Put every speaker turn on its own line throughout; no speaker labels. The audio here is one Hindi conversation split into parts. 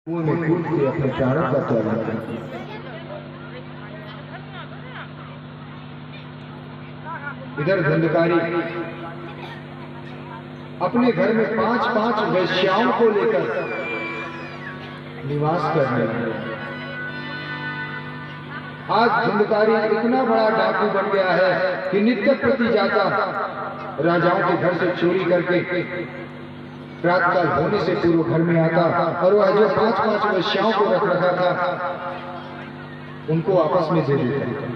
कुएं में कूद के अपने प्राणों का त्याग किया। इधर धुंधकारी अपने घर में 5-5 वेश्याओं को लेकर निवास करने लगे। आज धुंधकारी इतना बड़ा डाकू बन गया है कि नित्य प्रति जाता राजाओं के घर से चोरी करके प्रातःकाल होने से पूर्व घर में आता और वह जो 5-5 वेश्याओं को रख रखा था उनको आपस में दे देता।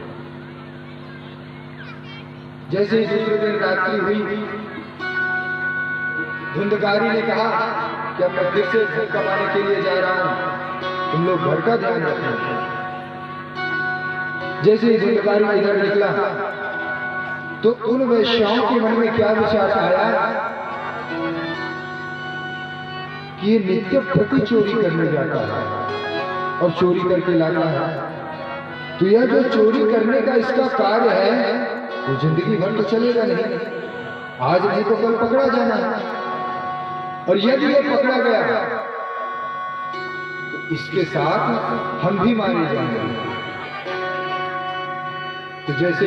जैसे ही दूसरे दिन रात्रि हुई, धुंधकारी ने कहा कि अब मैं फिर से धन कमाने के लिए जा रहा हूं, तुम लोग घर का ध्यान रखना। जैसे ही धुंधकारी इधर निकला तो उन वेश्याओं के मन में क्या विचार आया कि ये नित्य प्रति चोरी करने जाता है और चोरी करके लाता है, तो यह जो चोरी करने का इसका कार्य है वो जिंदगी भर तो चलेगा नहीं, आज नहीं तो कल पकड़ा जाना है। और यदि ये पकड़ा गया तो इसके साथ हम भी मारे जाएंगे। तो जैसे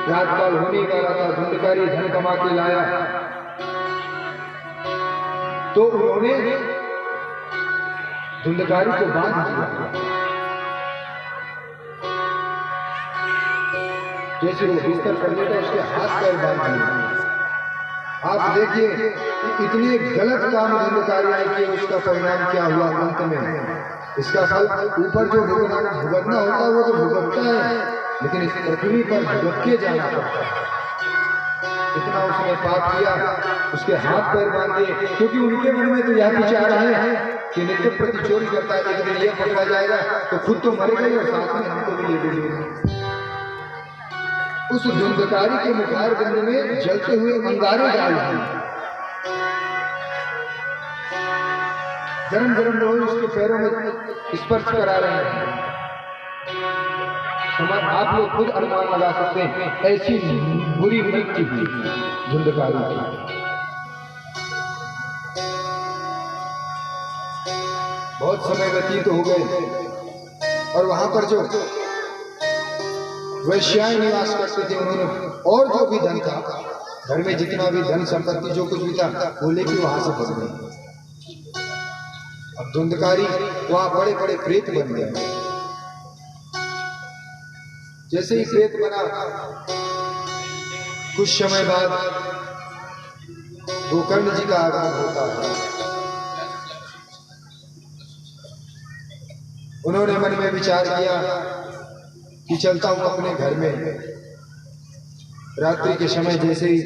रातकाल होने वाला था, धुंधकारी धन कमा के लाया तो उन्होंने धुंधकारी को बांध दिया। जैसे वो बिस्तर कर लेता उसके हाथ पैर बांध दिए। आप देखिए इतने गलत काम धुंधकारी ने किए, उसका परिणाम क्या हुआ अंत में। इसका फल ऊपर जो भुगतना होता है वो तो भुगतता है, लेकिन इस पृथ्वी पर भुगत के जाना पड़ता है। इतना उसने पाप किया, उसके हाथ पैर बांध दिए, क्योंकि उनके मन में तो यह विचार है कि नित्य प्रति चोरी करता है, एक दिन यह पकड़ा जाएगा तो खुद तो मरेगा ही और साथ में हमको भी ले देंगे। उस धुंधकारी के मुखार बिंद में जलते हुए अंगारे डाल दिए। गरम गरम लोहे उसके पैरों में स्पर्श करा रहे हैं। समझ आप लोग खुद अनुमान लगा सकते हैं, ऐसी बुरी मृत्यु हुई धुंधकारी की। बहुत समय व्यतीत हो गए और वहां पर जो वेश्याएं निवास करते थे उन्होंने और जो भी धन था, घर में जितना भी धन संपत्ति जो कुछ भी था वो लेके वहां से भग गए। अब धुंधकारी वहां बड़े बड़े प्रेत बन गए। जैसे ही प्रेत बना, कुछ समय बाद गोकर्ण जी का आगमन होता है। उन्होंने मन में विचार किया कि चलता हूं अपने घर में। रात्रि के समय जैसे ही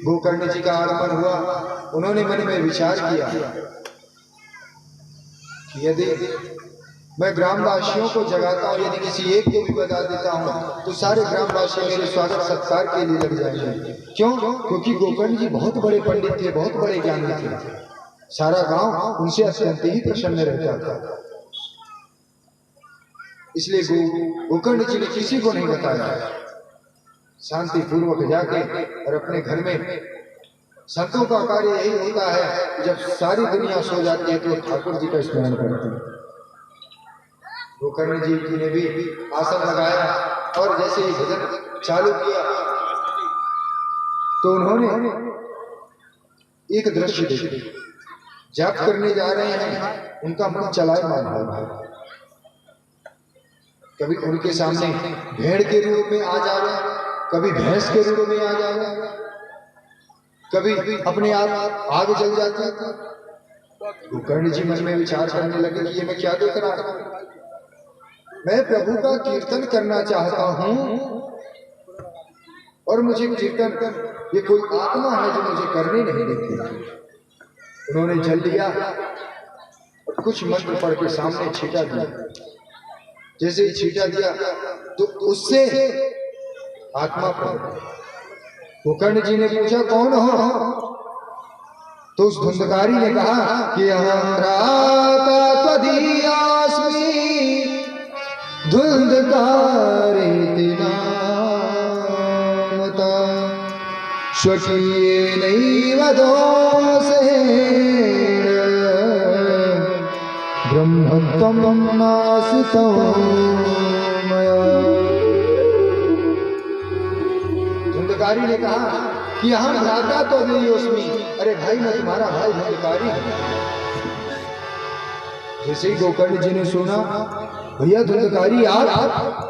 गोकर्ण जी का आगमन हुआ, उन्होंने मन में विचार किया कि यदि मैं ग्रामवासियों को जगाता हूं, यदि किसी एक को भी बता देता हूं तो सारे ग्रामवासी मेरे स्वागत सत्कार के लिए लग जाएंगे। क्यों? क्योंकि गोकर्ण जी बहुत बड़े पंडित थे, बहुत बड़े ज्ञानी थे। सारा गांव उनसे अत्यंत ही प्रसन्न रहता था। इसलिए गोकर्ण जी ने किसी को नहीं बताया। शांति पूर्वक जाके और अपने घर में, संतों का कार्य यही होता है, जब सारी दुनिया सो जाती है तो ठाकुर जी का स्मरण करते हैं। गोकर्ण जी ने भी आसन लगाया और जैसे ही भजन चालू किया तो उन्होंने एक दृश्य देखा। जाप करने जा रहे हैं, उनका मन चलायमान हो रहा है। कभी उनके सामने भेड़ के रूप में आ जा रहे हैं, कभी भैंस के रूप में आ जा रहे हैं, कभी अपने आप आग जल जाती है। गोकर्ण जी मन में विचार करने लगे कि ये मैं क्या देख रहा हूं। मैं प्रभु का कीर्तन करना चाहता हूं और मुझे कीर्तन, ये कोई आत्मा है जो मुझे करने नहीं देती। उन्होंने जल लिया और कुछ मंत्र पढ़ के सामने छींटा दिया। जैसे ही छींटा दिया तो उससे आत्मा प्रकट। गोकर्ण जी ने पूछा कौन हो? तो उस धुंधकारी ने कहा कि धुंधकारी नामता स्वकीयेनैव दोषेण ब्रह्म हन्तम नासितं मया। धुंधकारी ने कहा कि हम भ्राता तो नहीं उसमें, अरे भाई मैं तुम्हारा भाई धुंधकारी हूं। जैसे ही गोकर्ण जी ने सुना भैया धुंधकारी आप